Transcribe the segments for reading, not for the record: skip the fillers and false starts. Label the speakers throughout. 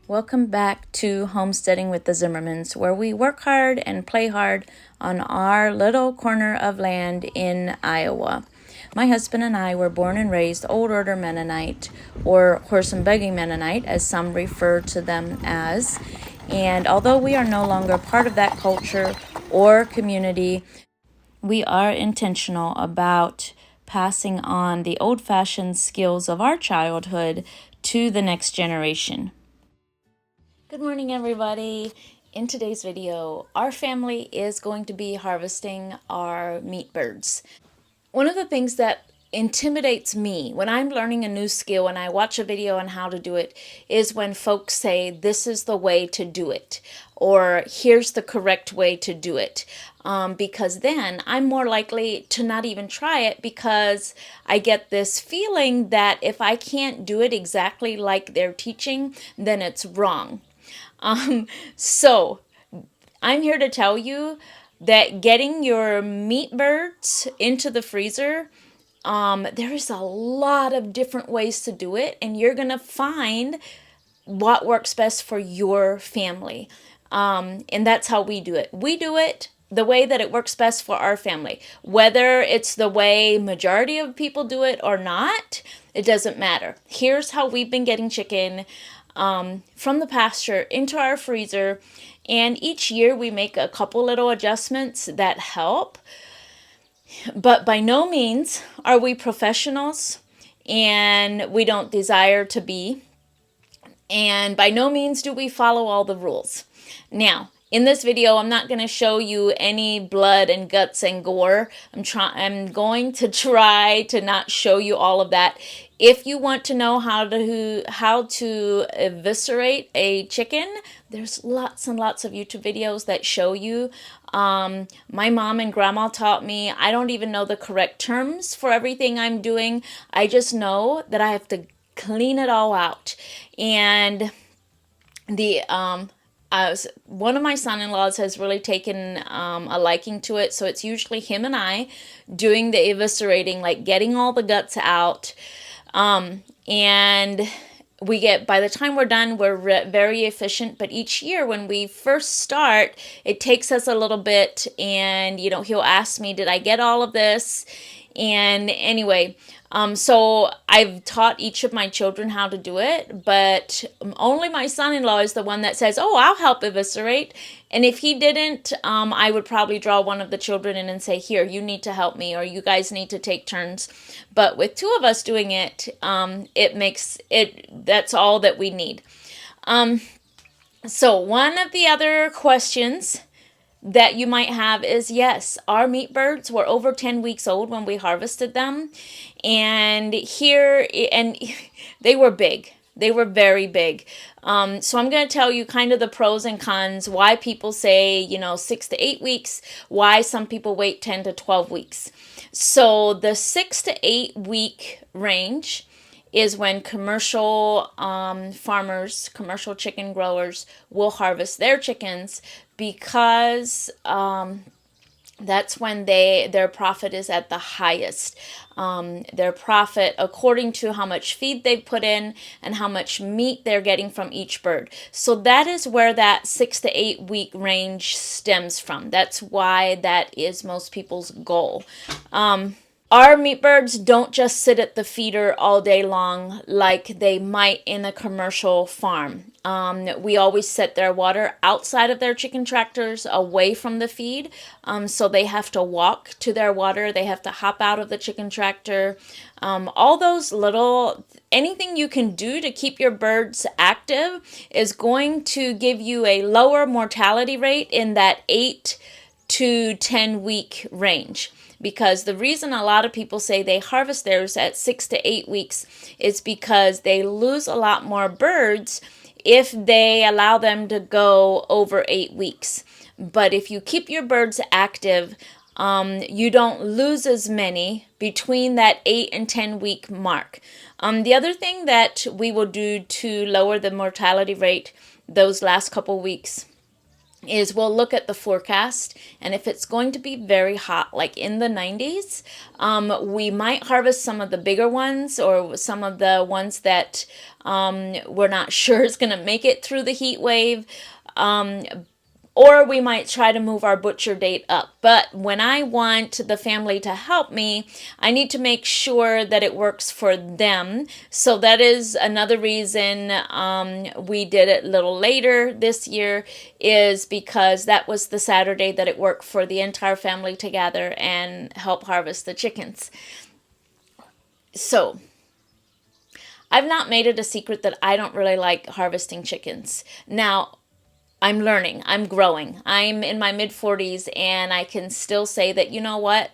Speaker 1: Welcome back to Homesteading with the Zimmermans, where we work hard and play hard on our little corner of land in Iowa. My husband and I were born and raised Old Order Mennonite, or horse and buggy Mennonite, as some refer to them as. And although we are no longer part of that culture or community, we are intentional about passing on the old-fashioned skills of our childhood to the next generation. Good morning, everybody. In today's video, our family is going to be harvesting our meat birds. One of the things that intimidates me when I'm learning a new skill and I watch a video on how to do it is when folks say, this is the way to do it, or here's the correct way to do it. Because then I'm more likely to not even try it, because I get this feeling that if I can't do it exactly like they're teaching, then it's wrong. So I'm here to tell you that getting your meat birds into the freezer, there is a lot of different ways to do it, and you're going to find what works best for your family. And that's how we do it. We do it the way that it works best for our family. Whether it's the way majority of people do it or not, it doesn't matter. Here's how we've been getting chicken from the pasture into our freezer, and each year we make a couple little adjustments that help, but by no means are we professionals, and we don't desire to be, and by no means do we follow all the rules. Now, in this video, I'm not going to show you any blood and guts and gore. I'm going to try to not show you all of that. If you want to know how to eviscerate a chicken, there's lots and lots of YouTube videos that show you. My mom and grandma taught me. I don't even know the correct terms for everything I'm doing. I just know that I have to clean it all out. And one of my son-in-laws has really taken a liking to it, so it's usually him and I doing the eviscerating, like getting all the guts out, and by the time we're done, we're very efficient. But each year when we first start, it takes us a little bit, and he'll ask me, did I get all of this? And anyway, so I've taught each of my children how to do it, but only my son-in-law is the one that says, oh, I'll help eviscerate. And if he didn't, I would probably draw one of the children in and say, here, you need to help me, or you guys need to take turns. But with two of us doing it, that's all that we need. So one of the other questions that you might have is, yes, our meat birds were over 10 weeks old when we harvested them, and they were big. They were very big. So I'm going to tell you kind of the pros and cons, why people say 6 to 8 weeks, why some people wait 10 to 12 weeks. So the 6 to 8 week range is when commercial farmers, commercial chicken growers will harvest their chickens, because that's when their profit is at the highest. Their profit according to how much feed they've put in and how much meat they're getting from each bird. So that is where that 6 to 8 week range stems from. That's why that is most people's goal. Our meat birds don't just sit at the feeder all day long like they might in a commercial farm. We always set their water outside of their chicken tractors, away from the feed. So they have to walk to their water. They have to hop out of the chicken tractor. All those anything you can do to keep your birds active is going to give you a lower mortality rate in that 8 to 10 week range. Because the reason a lot of people say they harvest theirs at 6 to 8 weeks is because they lose a lot more birds if they allow them to go over 8 weeks. But if you keep your birds active, you don't lose as many between that 8 and 10 week mark. The other thing that we will do to lower the mortality rate those last couple weeks is we'll look at the forecast, and if it's going to be very hot, like in the 90s, we might harvest some of the bigger ones or some of the ones that we're not sure is going to make it through the heat wave. Or we might try to move our butcher date up. But when I want the family to help me, I need to make sure that it works for them. So that is another reason we did it a little later this year, is because that was the Saturday that it worked for the entire family to gather and help harvest the chickens. So I've not made it a secret that I don't really like harvesting chickens. Now, I'm learning, I'm growing. I'm in my mid-40s, and I can still say that, you know what,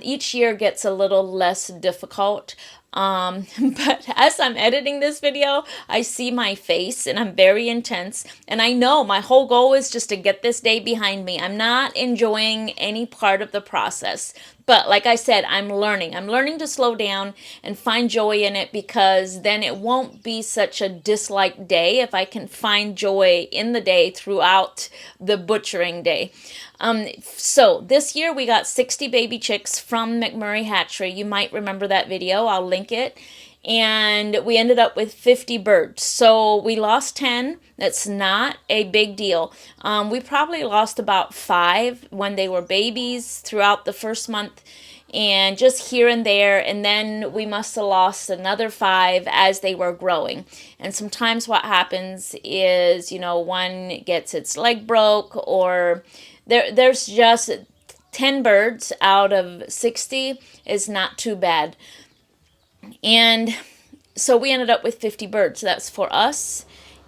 Speaker 1: each year gets a little less difficult. But as I'm editing this video, I see my face and I'm very intense. And I know my whole goal is just to get this day behind me. I'm not enjoying any part of the process. But like I said, I'm learning. I'm learning to slow down and find joy in it, because then it won't be such a disliked day if I can find joy in the day throughout the butchering day. So this year we got 60 baby chicks from McMurray Hatchery. You might remember that video. I'll link it. And we ended up with 50 birds. So we lost 10. That's not a big deal. We probably lost about 5 when they were babies throughout the first month, and just here and there. And then we must have lost another 5 as they were growing. And sometimes what happens is, one gets its leg broke, or there's just 10 birds out of 60 is not too bad. And so we ended up with 50 birds. That's for us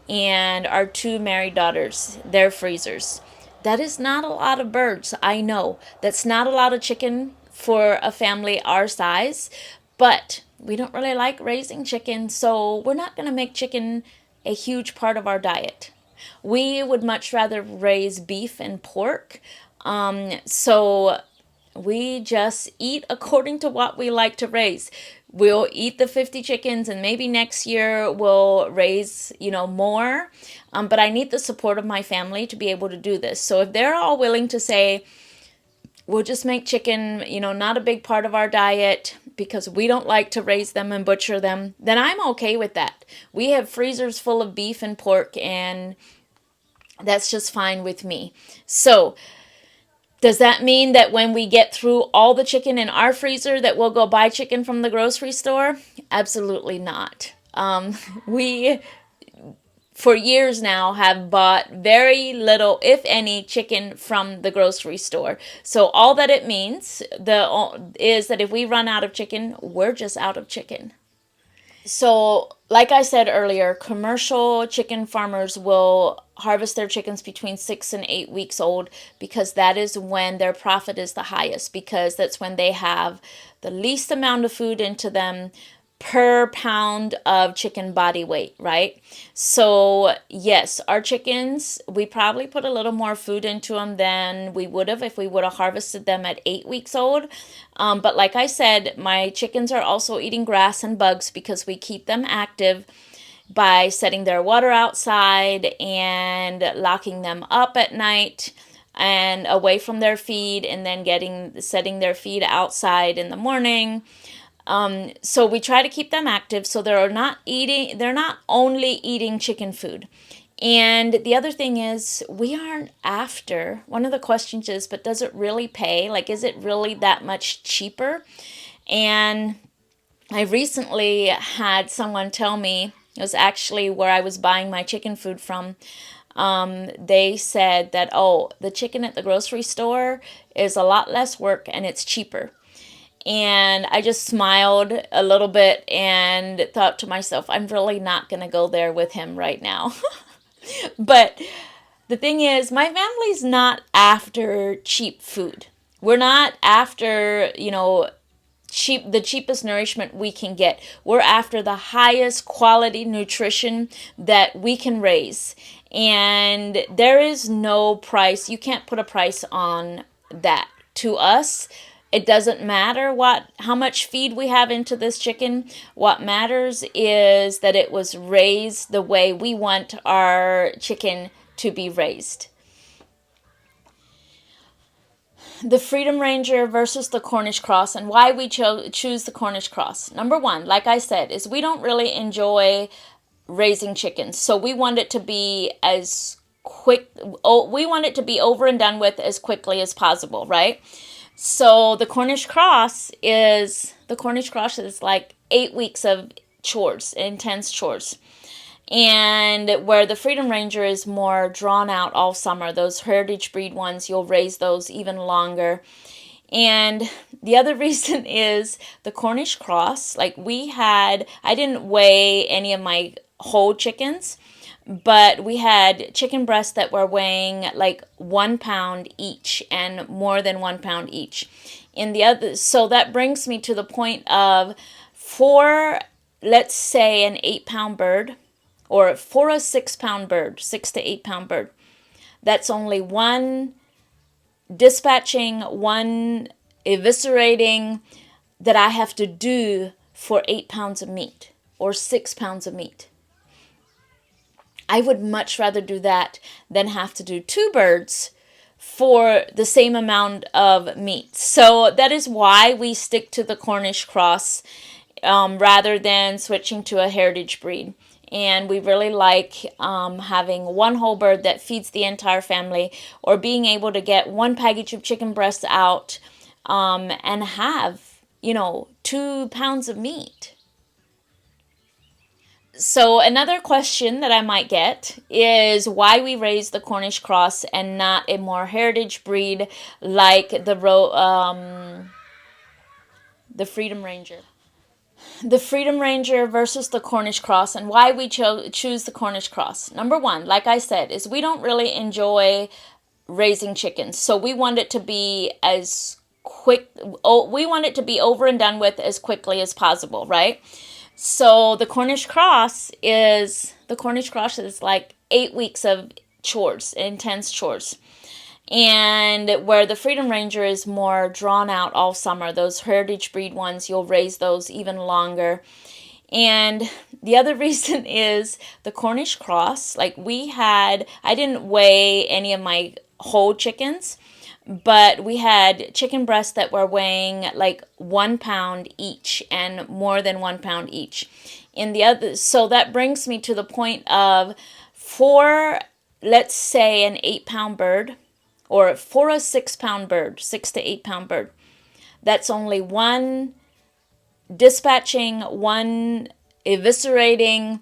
Speaker 1: and our 2 married daughters, their freezers. That is not a lot of birds, I know. That's not a lot of chicken for a family our size, but we don't really like raising chicken, so we're not going to make chicken a huge part of our diet. We would much rather raise beef and pork, so we just eat according to what we like to raise. We'll eat the 50 chickens, and maybe next year we'll raise, more. But I need the support of my family to be able to do this. So if they're all willing to say, we'll just make chicken, not a big part of our diet because we don't like to raise them and butcher them, then I'm okay with that. We have freezers full of beef and pork, and that's just fine with me. So does that mean that when we get through all the chicken in our freezer that we'll go buy chicken from the grocery store? Absolutely not. We, for years now, have bought very little, if any, chicken from the grocery store. So all that it means is that if we run out of chicken, we're just out of chicken. So, like I said earlier, commercial chicken farmers will harvest their chickens between 6 and 8 weeks old, because that is when their profit is the highest, because that's when they have the least amount of food into them per pound of chicken body weight, right? So yes, our chickens, we probably put a little more food into them than we would have if we would have harvested them at 8 weeks old. But like I said, my chickens are also eating grass and bugs because we keep them active by setting their water outside and locking them up at night and away from their feed, and then setting their feed outside in the morning. So we try to keep them active, so they're not only eating chicken food. And the other thing is, one of the questions is, but does it really pay? Like, is it really that much cheaper? And I recently had someone tell me, it was actually where I was buying my chicken food from, they said that, the chicken at the grocery store is a lot less work and it's cheaper. And I just smiled a little bit and thought to myself, I'm really not going to go there with him right now. But the thing is, my family's not after cheap food. We're not after, the cheapest nourishment we can get. We're after the highest quality nutrition that we can raise. And there is no price. You can't put a price on that. To us, it doesn't matter how much feed we have into this chicken. What matters is that it was raised the way we want our chicken to be raised. The Freedom Ranger versus the Cornish cross, and why we choose the Cornish cross. Number one, like I said, is we don't really enjoy raising chickens, so we want it to be as quick. We want it to be over and done with as quickly as possible, right? So the Cornish cross is like 8 weeks of chores, intense chores. And where the Freedom Ranger is more drawn out all summer, those heritage breed ones, you'll raise those even longer. And the other reason is the Cornish cross. Like I didn't weigh any of my whole chickens, but we had chicken breasts that were weighing like 1 pound each and more than 1 pound each. So that brings me to the point of, for, let's say, an 8-pound bird, or for a 6-pound bird, 6 to 8 pound bird, that's only one dispatching, one eviscerating that I have to do for 8 pounds of meat or 6 pounds of meat. I would much rather do that than have to do 2 birds for the same amount of meat. So that is why we stick to the Cornish cross rather than switching to a heritage breed. And we really like having one whole bird that feeds the entire family, or being able to get one package of chicken breasts out and have, 2 pounds of meat. So another question that I might get is why we raise the Cornish cross and not a more heritage breed like the Freedom Ranger. The Freedom Ranger versus the Cornish cross, and why we choose the Cornish cross. Number one, like I said, is we don't really enjoy raising chickens, so we want it to be as quick. We want it to be over and done with as quickly as possible, right? So the Cornish cross is like 8 weeks of chores, intense chores. And where the Freedom Ranger is more drawn out all summer, those heritage breed ones, you'll raise those even longer. And the other reason is the Cornish cross. Like I didn't weigh any of my whole chickens, but we had chicken breasts that were weighing like 1 pound each and more than 1 pound each. So that brings me to the point of, for, let's say, an 8-pound bird, or for a 6-pound bird, 6 to 8 pound bird, that's only one dispatching, one eviscerating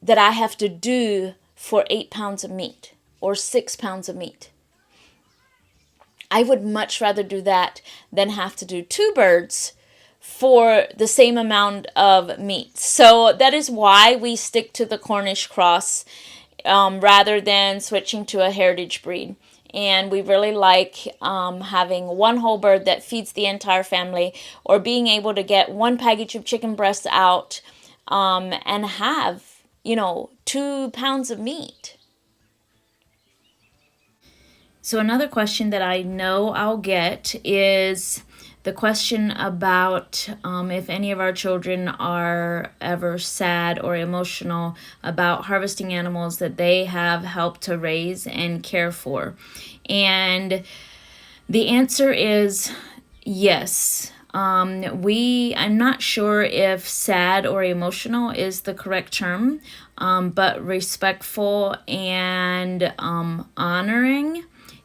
Speaker 1: that I have to do for 8 pounds of meat or 6 pounds of meat. I would much rather do that than have to do 2 birds for the same amount of meat. So that is why we stick to the Cornish cross rather than switching to a heritage breed. And we really like having one whole bird that feeds the entire family, or being able to get one package of chicken breasts out and have, 2 pounds of meat. So another question that I know I'll get is the question about if any of our children are ever sad or emotional about harvesting animals that they have helped to raise and care for. And the answer is yes. I'm not sure if sad or emotional is the correct term, but respectful and honoring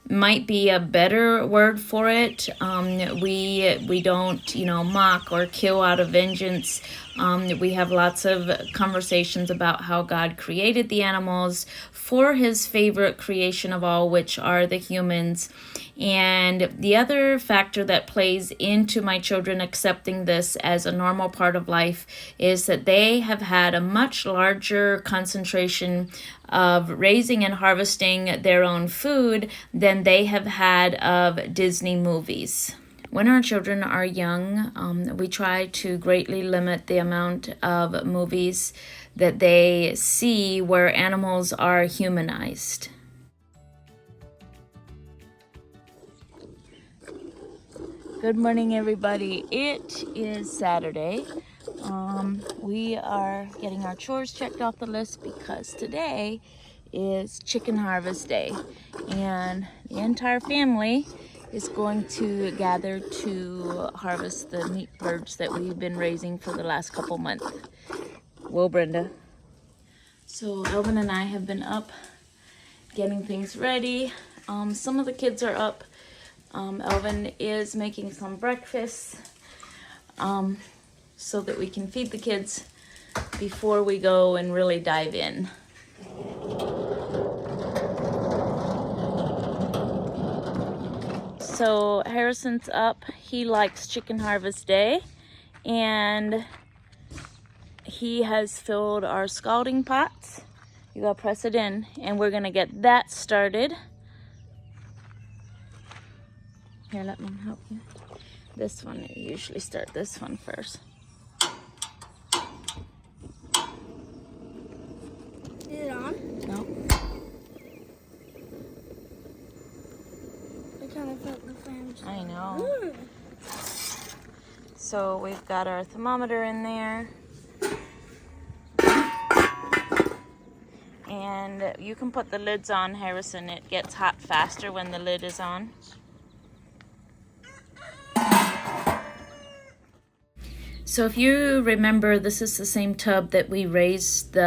Speaker 1: might be a better word for it. We don't, mock or kill out of vengeance. We have lots of conversations about how God created the animals for his favorite creation of all, which are the humans. And the other factor that plays into my children accepting this as a normal part of life is that they have had a much larger concentration of raising and harvesting their own food than they have had of Disney movies. When our children are young, we try to greatly limit the amount of movies that they see where animals are humanized. Good morning, everybody. It is Saturday. We are getting our chores checked off the list because today is chicken harvest day, and the entire family is going to gather to harvest the meat birds that we've been raising for the last couple months. Whoa, Brenda. So Elvin and I have been up getting things ready. Some of the kids are up. Elvin is making some breakfast so that we can feed the kids before we go and really dive in. So Harrison's up. He likes chicken harvest day, and he has filled our scalding pots. You gotta press it in, and we're gonna get that started. Here, let me help you. This one, you usually start this one first.
Speaker 2: Is it on?
Speaker 1: No.
Speaker 2: I kind of felt the flames.
Speaker 1: I know. So we've got our thermometer in there. And you can put the lids on, Harrison. It gets hot faster when the lid is on. So if you remember, this is the same tub that we used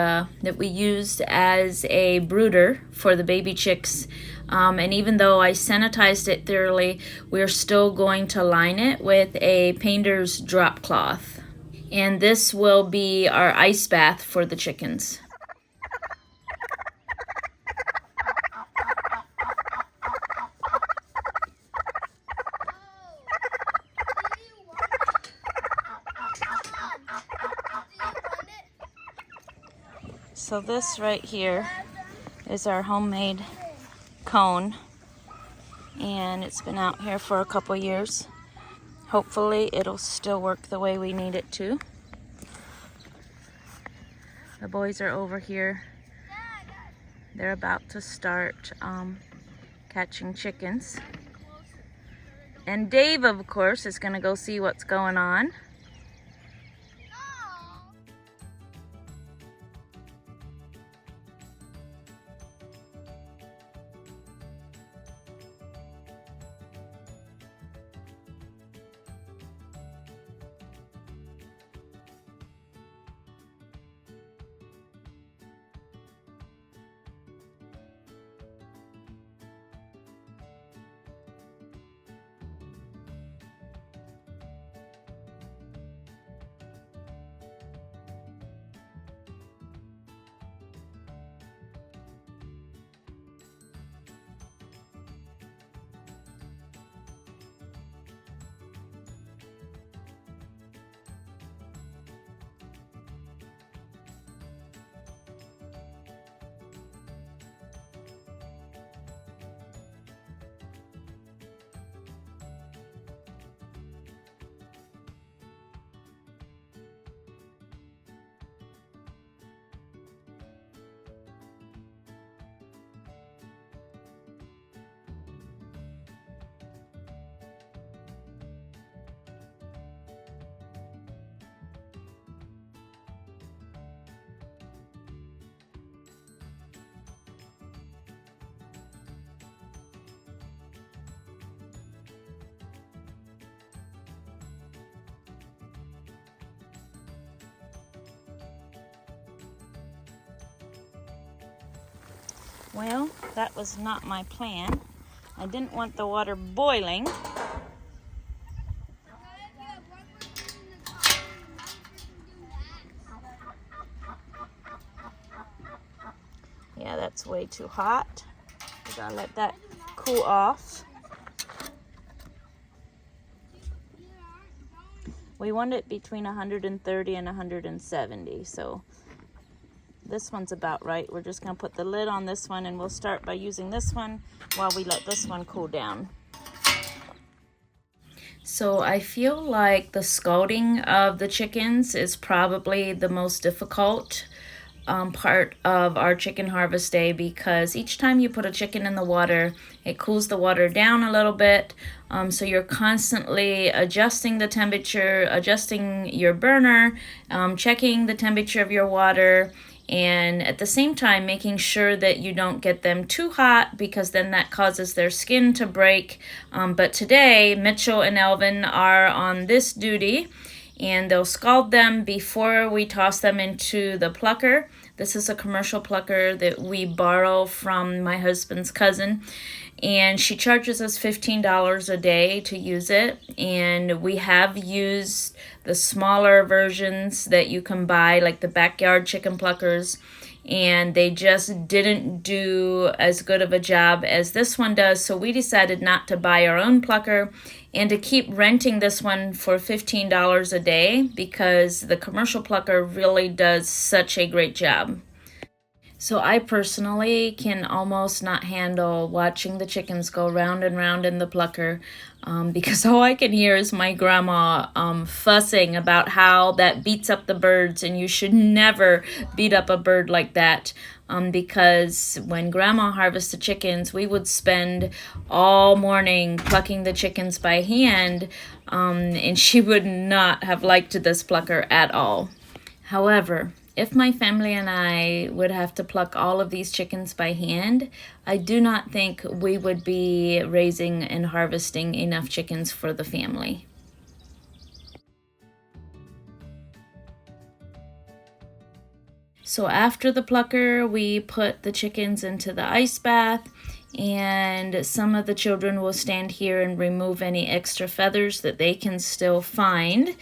Speaker 1: as a brooder for the baby chicks. And even though I sanitized it thoroughly, we're still going to line it with a painter's drop cloth. And this will be our ice bath for the chickens. So this right here is our homemade cone, and it's been out here for a couple years. Hopefully it'll still work the way we need it to. The boys are over here. They're about to start catching chickens. And Dave, of course, is gonna go see what's going on. Well, that was not my plan. I didn't want the water boiling. Yeah, that's way too hot. We gotta let that cool off. We want it between 130 and 170, so this one's about right. We're just gonna put the lid on this one, and we'll start by using this one while we let this one cool down. So I feel like the scalding of the chickens is probably the most difficult part of our chicken harvest day, because each time you put a chicken in the water, it cools the water down a little bit. So you're constantly adjusting the temperature, adjusting your burner, checking the temperature of your water, and at the same time making sure that you don't get them too hot, because then that causes their skin to break. But today Mitchell and Elvin are on this duty, and they'll scald them before we toss them into the plucker. This is a commercial plucker that we borrow from my husband's cousin, and she charges us $15 a day to use it. And we have used the smaller versions that you can buy, like the backyard chicken pluckers, and they just didn't do as good of a job as this one does. So we decided not to buy our own plucker and to keep renting this one for $15 a day, because the commercial plucker really does such a great job. So I personally can almost not handle watching the chickens go round and round in the plucker, because all I can hear is my grandma fussing about how that beats up the birds, and you should never beat up a bird like that. Because when grandma harvested chickens, we would spend all morning plucking the chickens by hand, and she would not have liked this plucker at all. However, if my family and I would have to pluck all of these chickens by hand, I do not think we would be raising and harvesting enough chickens for the family. So after the plucker, we put the chickens into the ice bath, and some of the children will stand here and remove any extra feathers that they can still find.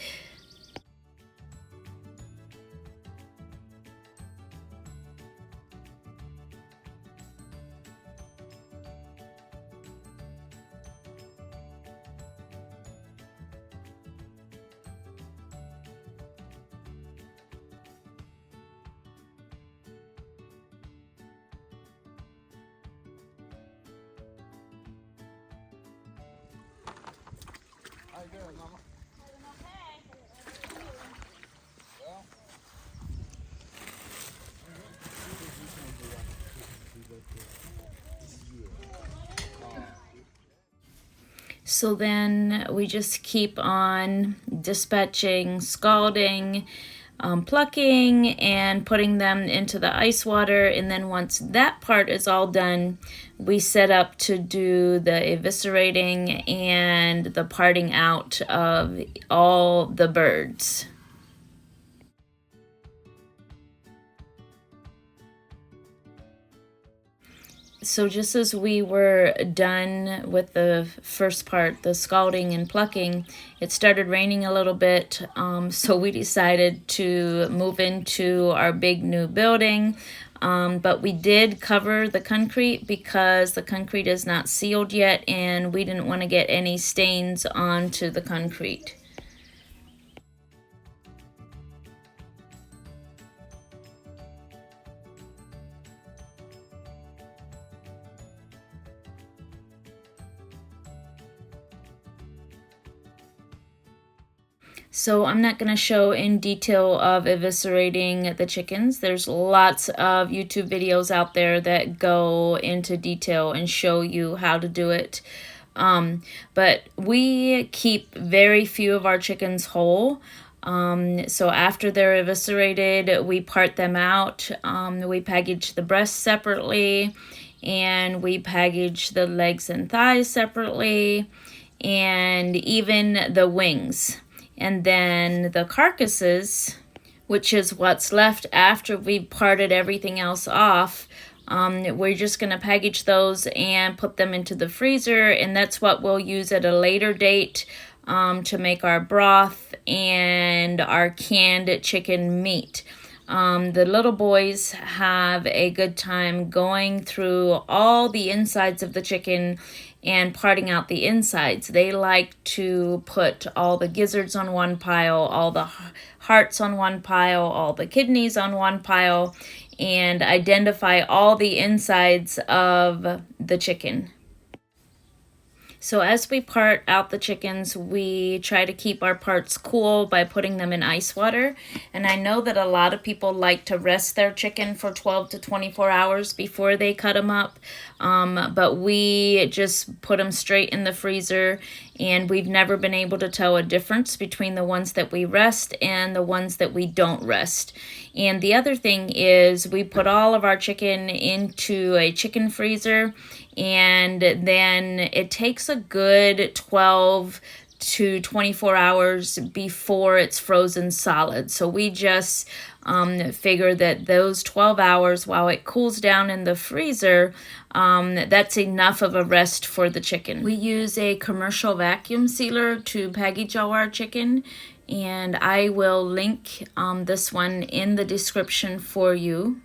Speaker 1: So then we just keep on dispatching, scalding, plucking, and putting them into the ice water. And then once that part is all done, we set up to do the eviscerating and the parting out of all the birds. So just as we were done with the first part, the scalding and plucking, it started raining a little bit, so we decided to move into our big new building. But we did cover the concrete because the concrete is not sealed yet, and we didn't want to get any stains onto the concrete. So I'm not going to show in detail of eviscerating the chickens. There's lots of YouTube videos out there that go into detail and show you how to do it. But we keep very few of our chickens whole. So after they're eviscerated, we part them out. We package the breasts separately, and we package the legs and thighs separately, and even the wings. And then the carcasses, which is what's left after we parted everything else off, we're just going to package those and put them into the freezer, and that's what we'll use at a later date to make our broth and our canned chicken meat. The little boys have a good time going through all the insides of the chicken and parting out the insides. They like to put all the gizzards on one pile, all the hearts on one pile, all the kidneys on one pile, and identify all the insides of the chicken. So as we part out the chickens, we try to keep our parts cool by putting them in ice water. And I know that a lot of people like to rest their chicken for 12 to 24 hours before they cut them up. But we just put them straight in the freezer, and we've never been able to tell a difference between the ones that we rest and the ones that we don't rest. And the other thing is we put all of our chicken into a chicken freezer, and then it takes a good 12 to 24 hours before it's frozen solid. So we just figure that those 12 hours while it cools down in the freezer, that's enough of a rest for the chicken. We use a commercial vacuum sealer to package all our chicken, and I will link this one in the description for you.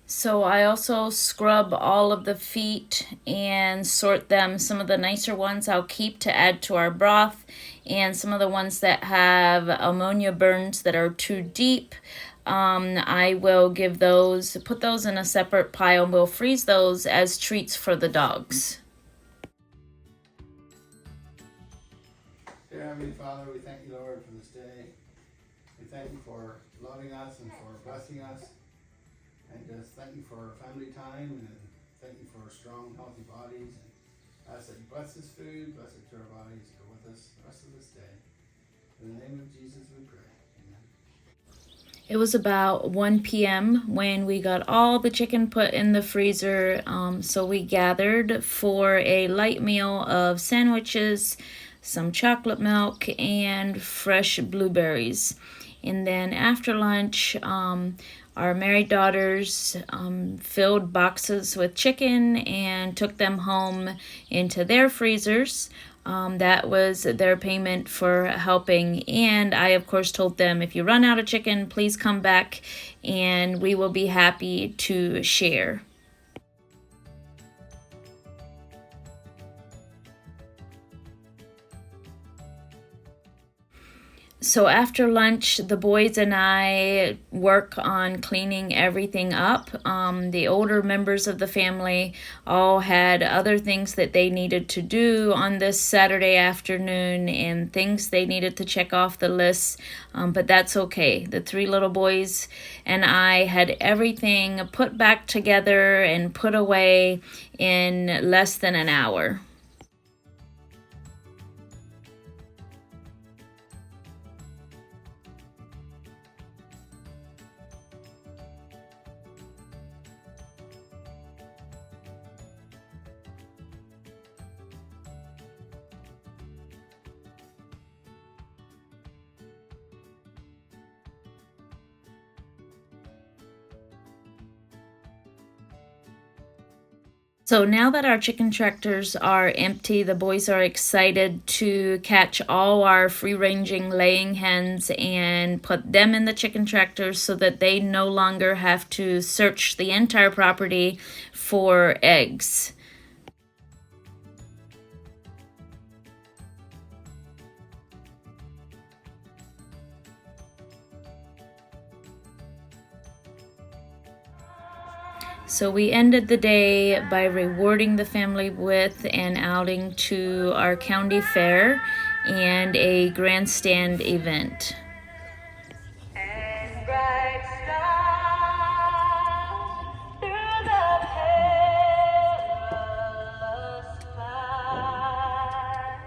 Speaker 1: So I also scrub all of the feet and sort them. Some of the nicer ones I'll keep to add to our broth, and some of the ones that have ammonia burns that are too deep, I will put those in a separate pile, and we'll freeze those as treats for the dogs.
Speaker 3: Dear Heavenly Father, we thank you, Lord, for this day. We thank you for loving us and for blessing us. And just thank you for our family time, and thank you for strong, healthy bodies. And ask that you bless this food, bless it to our bodies, go with us the rest of this day. In the name of Jesus we pray. Amen.
Speaker 1: It was about 1 p.m. when we got all the chicken put in the freezer. So we gathered for a light meal of sandwiches, some chocolate milk, and fresh blueberries. And then after lunch, our married daughters filled boxes with chicken and took them home into their freezers. That was their payment for helping. And I, of course, told them, if you run out of chicken, please come back and we will be happy to share. So after lunch, the boys and I work on cleaning everything up. The older members of the family all had other things that they needed to do on this Saturday afternoon and things they needed to check off the list, but that's okay. The 3 little boys and I had everything put back together and put away in less than an hour. So now that our chicken tractors are empty, the boys are excited to catch all our free-ranging laying hens and put them in the chicken tractors so that they no longer have to search the entire property for eggs. So we ended the day by rewarding the family with an outing to our county fair and a grandstand event.
Speaker 4: And bright stars through the perilous fight.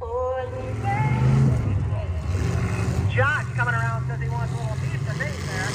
Speaker 4: O'er the Josh coming around says he wants a little piece of me there.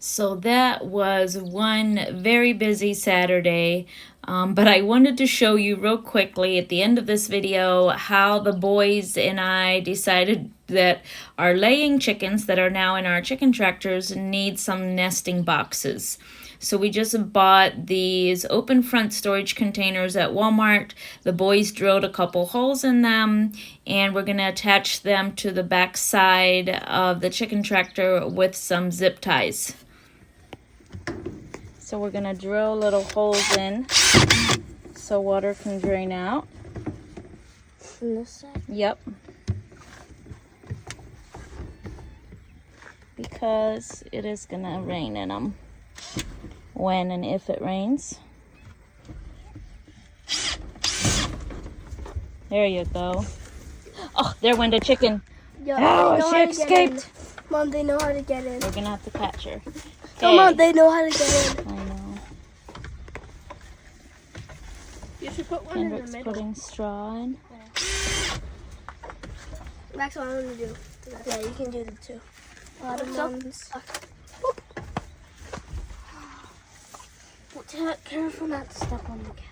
Speaker 1: So that was one very busy Saturday, but I wanted to show you real quickly at the end of this video how the boys and I decided that our laying chickens that are now in our chicken tractors need some nesting boxes. So we just bought these open front storage containers at Walmart. The boys drilled a couple holes in them, and we're going to attach them to the back side of the chicken tractor with some zip ties. So we're going to drill little holes in so water can drain out.
Speaker 2: On this side?
Speaker 1: Yep. because it is gonna rain in them when and if it rains. There you go. Oh, there went a chicken.
Speaker 2: Yeah,
Speaker 1: Oh, she escaped.
Speaker 2: Mom, they know how to get in.
Speaker 1: We're gonna have to catch her.
Speaker 2: Come on, they know how to get in.
Speaker 1: I know.
Speaker 2: You should put one
Speaker 1: Kendrick's
Speaker 2: in the middle.
Speaker 1: putting straw in.
Speaker 2: That's what I'm gonna do. Yeah, you can do the two. Bottom ones. Careful not to step on the cat.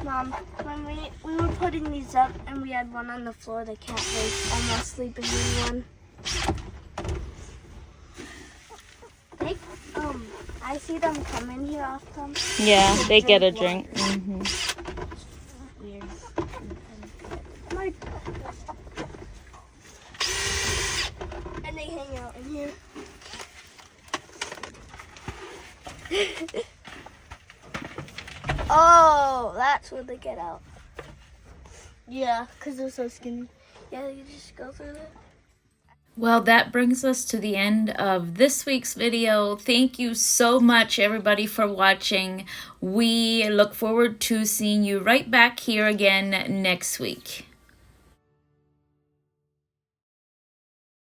Speaker 2: Mom, when we were putting these up and we had one on the floor, the cat was almost sleeping in one. I see them come in here often.
Speaker 1: Yeah, they get a drink. Mm-hmm.
Speaker 2: Weird. And they hang out in here. Oh, that's where they get out. Yeah, because they're so skinny. Yeah, you just go through it.
Speaker 1: Well, that brings us to the end of this week's video. Thank you so much, everybody, for watching. We look forward to seeing you right back here again next week.